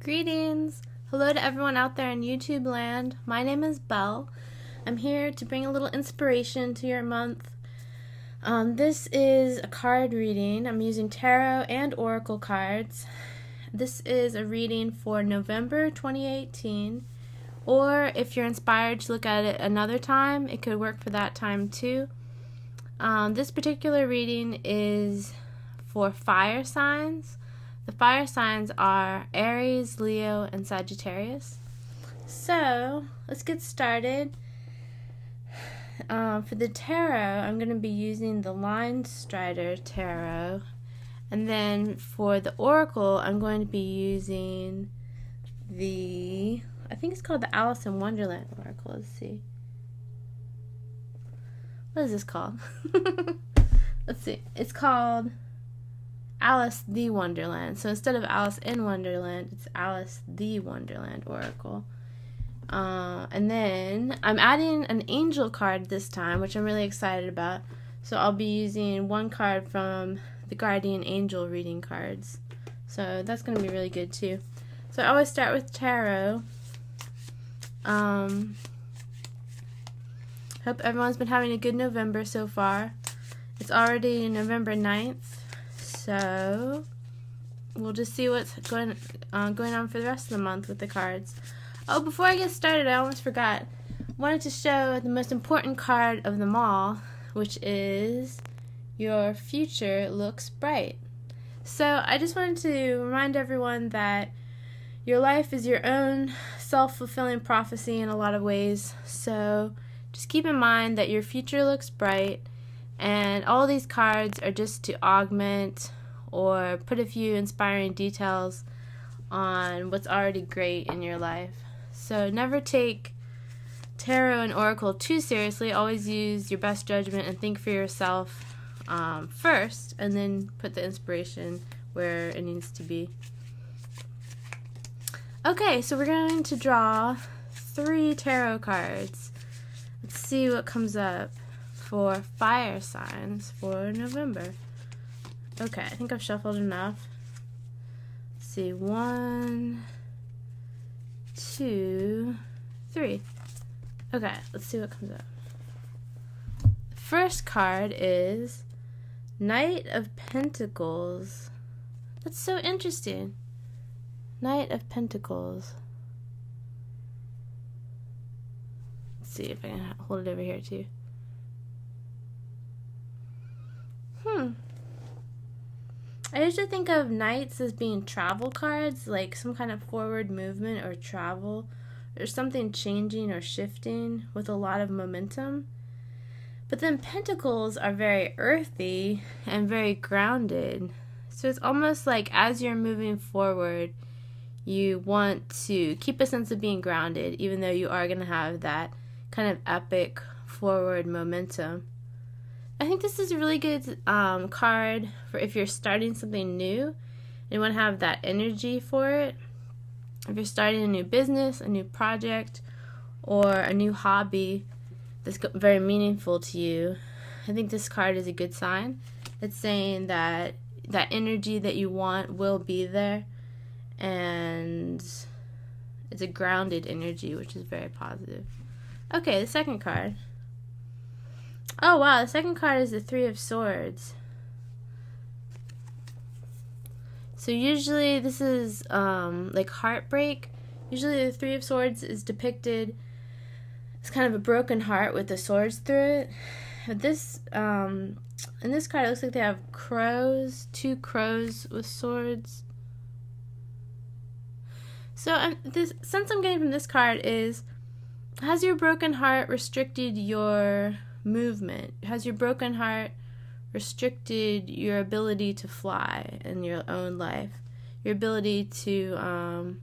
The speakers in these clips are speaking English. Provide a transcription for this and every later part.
Greetings! Hello to everyone out there in YouTube land. My name is Belle. I'm here to bring a little inspiration to your month. This is a card reading. I'm using tarot and oracle cards. This is a reading for November 2018. Or if you're inspired to look at it another time, it could work for that time too. This particular reading is for fire signs. The fire signs are Aries, Leo, and Sagittarius. So, let's get started. For the tarot, I'm going to be using the Line Strider Tarot. And then for the oracle, I'm going to be using I think it's called the Alice in Wonderland Oracle. Let's see. What is this called? Let's see. It's called Alice the Wonderland. So instead of Alice in Wonderland, it's Alice the Wonderland Oracle. And then I'm adding an angel card this time, which I'm really excited about. So I'll be using one card from the Guardian Angel reading cards. So that's going to be really good too. So I always start with tarot. Hope everyone's been having a good November so far. It's already November 9th. So we'll just see what's going on for the rest of the month with the cards. Oh, before I get started, I almost forgot. I wanted to show the most important card of them all, which is Your Future Looks Bright. So I just wanted to remind everyone that your life is your own self-fulfilling prophecy in a lot of ways. So just keep in mind that your future looks bright, and all these cards are just to augment or put a few inspiring details on what's already great in your life. So never take tarot and oracle too seriously. Always use your best judgment and think for yourself first, and then put the inspiration where it needs to be. Okay, so we're going to draw 3 tarot cards. Let's see what comes up for fire signs for November. Okay, I think I've shuffled enough. Let's see, 1, 2, 3. Okay, let's see what comes up. The first card is Knight of Pentacles. That's so interesting. Knight of Pentacles. Let's see if I can hold it over here too. I usually think of knights as being travel cards, like some kind of forward movement or travel, or something changing or shifting with a lot of momentum. But then pentacles are very earthy and very grounded. So it's almost like as you're moving forward, you want to keep a sense of being grounded, even though you are going to have that kind of epic forward momentum. I think this is a really good card for if you're starting something new and you want to have that energy for it. If you're starting a new business, a new project, or a new hobby that's very meaningful to you, I think this card is a good sign. It's saying that that energy that you want will be there, and it's a grounded energy, which is very positive. Okay, the second card. Oh wow, the second card is the 3 of Swords. So usually this is like heartbreak. Usually the 3 of Swords is depicted as kind of a broken heart with the swords through it. But this in this card, it looks like they have crows, 2 crows with swords. So this sense I'm getting from this card is, has your broken heart restricted your movement? Has your broken heart restricted your ability to fly in your own life? Your ability to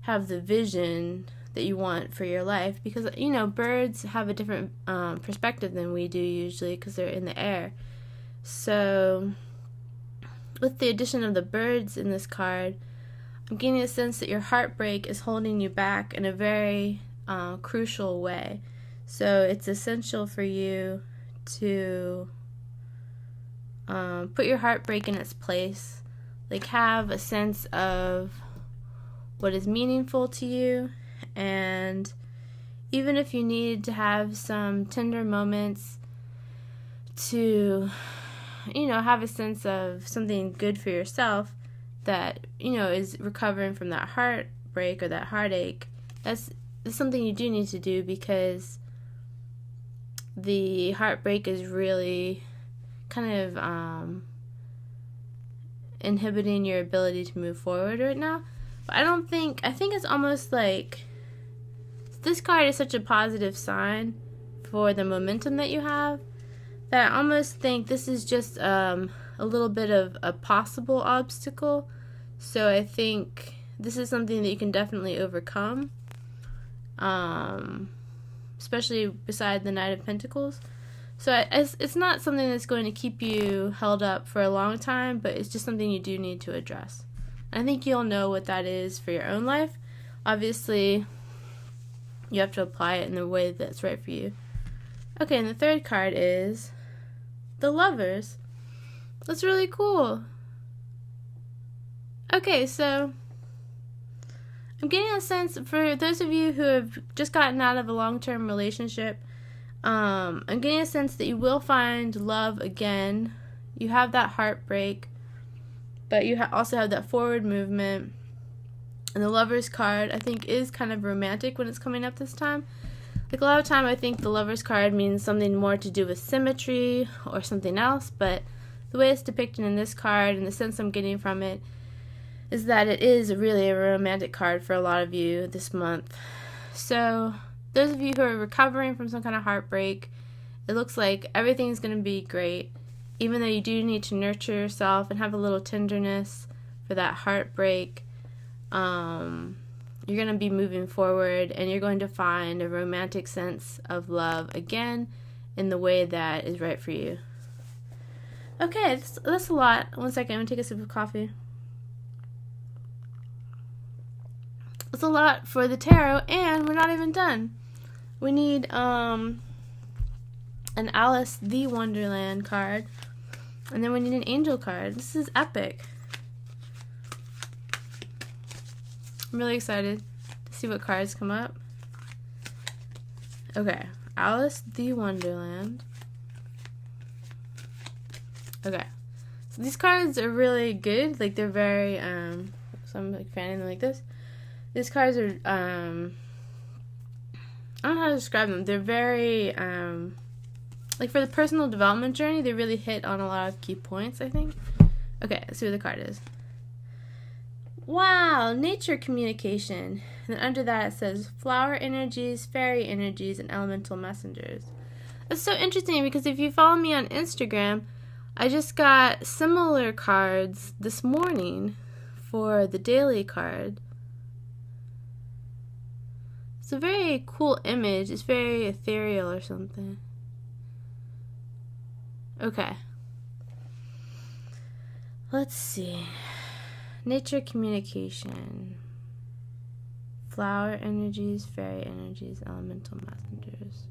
have the vision that you want for your life? Because, you know, birds have a different perspective than we do usually because they're in the air. So with the addition of the birds in this card, I'm getting a sense that your heartbreak is holding you back in a very crucial way. So it's essential for you to put your heartbreak in its place. Like have a sense of what is meaningful to you, and even if you need to have some tender moments to, have a sense of something good for yourself that, is recovering from that heartbreak or that heartache, that's something you do need to do, because the heartbreak is really kind of inhibiting your ability to move forward right now. But I think it's almost like this card is such a positive sign for the momentum that you have, that I almost think this is just a little bit of a possible obstacle. So I think this is something that you can definitely overcome, especially beside the Knight of Pentacles. So it's not something that's going to keep you held up for a long time, but it's just something you do need to address. I think you'll know what that is for your own life. Obviously, you have to apply it in the way that's right for you. Okay, and the third card is the Lovers. That's really cool. Okay, so I'm getting a sense, for those of you who have just gotten out of a long-term relationship, I'm getting a sense that you will find love again. You have that heartbreak, but you also have that forward movement. And the Lovers card, I think, is kind of romantic when it's coming up this time. Like, a lot of time, I think the Lovers card means something more to do with symmetry or something else, but the way it's depicted in this card and the sense I'm getting from it is that it is really a romantic card for a lot of you this month. So those of you who are recovering from some kind of heartbreak, it looks like everything's going to be great, even though you do need to nurture yourself and have a little tenderness for that heartbreak. You're going to be moving forward, and you're going to find a romantic sense of love again in the way that is right for you. Okay, that's a lot. One second, I'm going to take a sip of coffee. That's a lot for the tarot, and we're not even done. We need an Alice the Wonderland card, and then we need an Angel card. This is epic. I'm really excited to see what cards come up. Okay, Alice the Wonderland. Okay, so these cards are really good. Like, they're very, so I'm like fanning them like this. These cards are, I don't know how to describe them. They're very, like, for the personal development journey, they really hit on a lot of key points, I think. Okay, let's see what the card is. Wow, nature communication. And then under that it says flower energies, fairy energies, and elemental messengers. That's so interesting, because if you follow me on Instagram, I just got similar cards this morning for the daily card. It's a very cool image. It's very ethereal or something. Okay. Let's see. Nature communication. Flower energies, fairy energies, elemental messengers.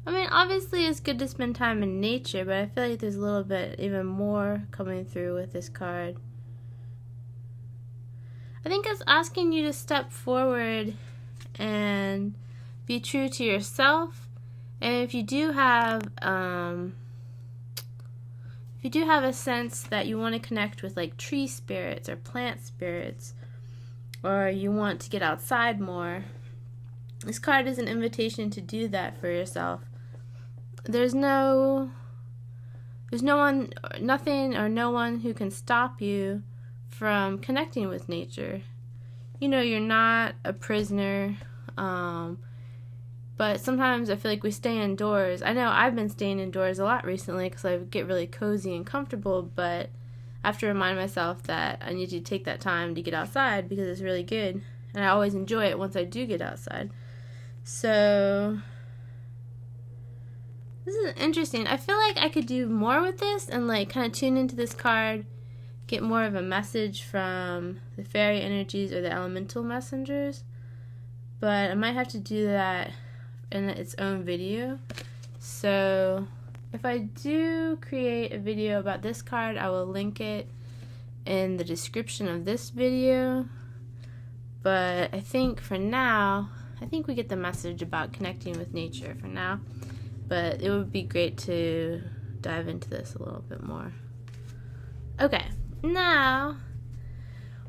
I mean, obviously it's good to spend time in nature, but I feel like there's a little bit even more coming through with this card. I think it's asking you to step forward and be true to yourself. And if you do have a sense that you want to connect with, like, tree spirits or plant spirits, or you want to get outside more, this card is an invitation to do that for yourself. There's nothing or no one who can stop you from connecting with nature. You know, you're not a prisoner, but sometimes I feel like we stay indoors. I know I've been staying indoors a lot recently because I get really cozy and comfortable, but I have to remind myself that I need to take that time to get outside because it's really good, and I always enjoy it once I do get outside. So this is interesting. I feel like I could do more with this and, like, kind of tune into this card, get more of a message from the fairy energies or the elemental messengers, but I might have to do that in its own video. So if I do create a video about this card, I will link it in the description of this video. But I think for now, I think we get the message about connecting with nature for now. But it would be great to dive into this a little bit more. Okay, now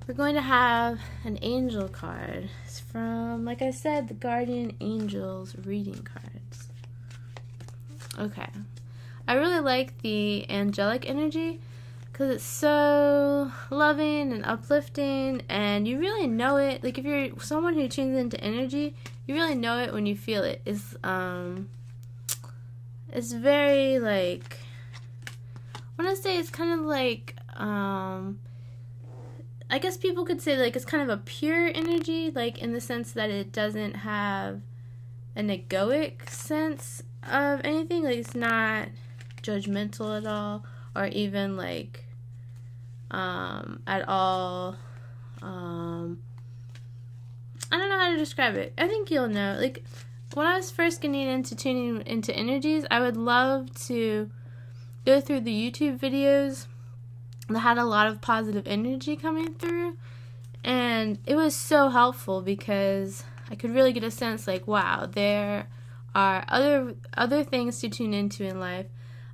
we're going to have an angel card. It's from, like I said, the Guardian Angels reading cards. Okay. I really like the angelic energy because it's so loving and uplifting, and you really know it. Like, if you're someone who tunes into energy, you really know it when you feel it. It's very, like, I want to say it's kind of like, I guess people could say, like, it's kind of a pure energy, like, in the sense that it doesn't have an egoic sense of anything. Like, it's not judgmental at all, or even, like, at all, I don't know how to describe it. I think you'll know. Like, when I was first getting into tuning into energies, I would love to go through the YouTube videos that had a lot of positive energy coming through, and it was so helpful because I could really get a sense, like, wow, there are other things to tune into in life.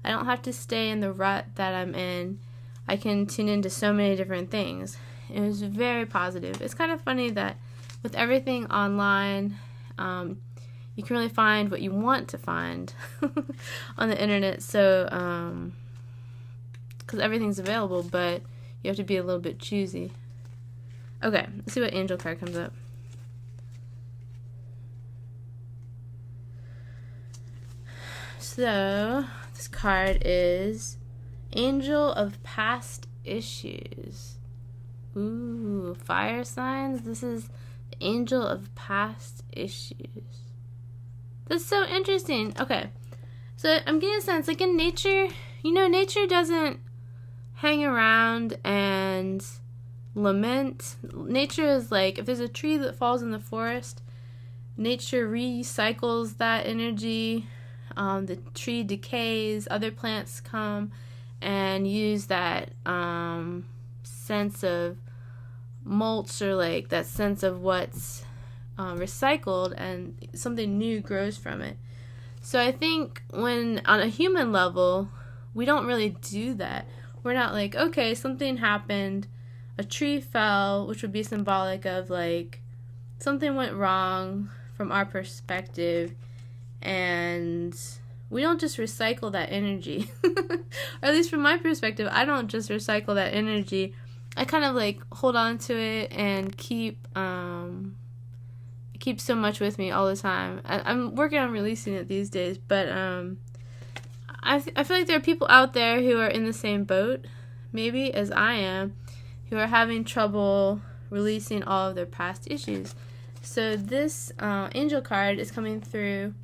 I don't have to stay in the rut that I'm in. I can tune into so many different things. It was very positive. It's kind of funny that with everything online, you can really find what you want to find on the internet. So, because everything's available, but you have to be a little bit choosy. Okay, let's see what angel card comes up. So, this card is Angel of Past Issues. Ooh, fire signs. This is the Angel of Past Issues. That's so interesting. Okay, so I'm getting a sense, like, in nature, you know, nature doesn't hang around and lament. Nature is like, if there's a tree that falls in the forest, nature recycles that energy. The tree decays, other plants come and use that sense of mulch, or like that sense of what's recycled, and something new grows from it. So I think when on a human level, we don't really do that. We're not like, okay, something happened, a tree fell, which would be symbolic of, like, something went wrong from our perspective, and we don't just recycle that energy. Or at least from my perspective, I don't just recycle that energy. I kind of, like, hold on to it and keep so much with me all the time. I'm working on releasing it these days, but I feel like there are people out there who are in the same boat, maybe, as I am, who are having trouble releasing all of their past issues. So this angel card is coming through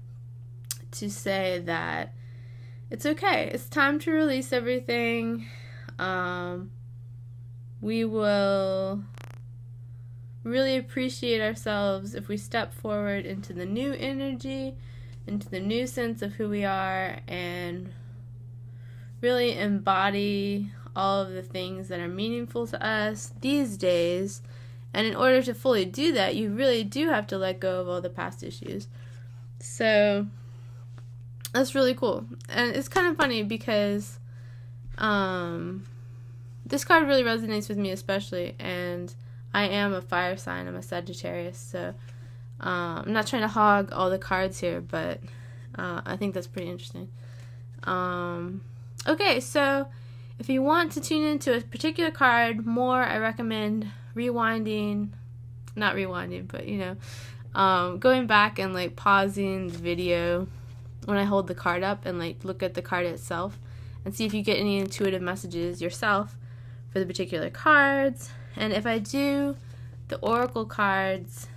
to say that it's okay. It's time to release everything. We will really appreciate ourselves if we step forward into the new energy, into the new sense of who we are, and really embody all of the things that are meaningful to us these days. And in order to fully do that, you really do have to let go of all the past issues. So that's really cool. And it's kind of funny because this card really resonates with me especially, and I am a fire sign. I'm a Sagittarius, so I'm not trying to hog all the cards here, but I think that's pretty interesting. Okay, so if you want to tune into a particular card more, I recommend not rewinding, but, you know, going back and, like, pausing the video when I hold the card up and, like, look at the card itself and see if you get any intuitive messages yourself for the particular cards. And if I do the oracle cards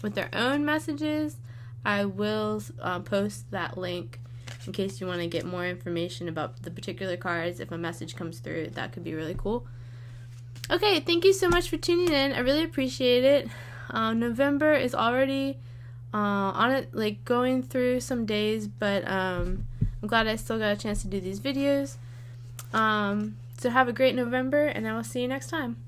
with their own messages, I will post that link in case you want to get more information about the particular cards. If a message comes through, that could be really cool. Okay, thank you so much for tuning in. I really appreciate it. November is already on it, like, going through some days, but I'm glad I still got a chance to do these videos. So have a great November, and I will see you next time.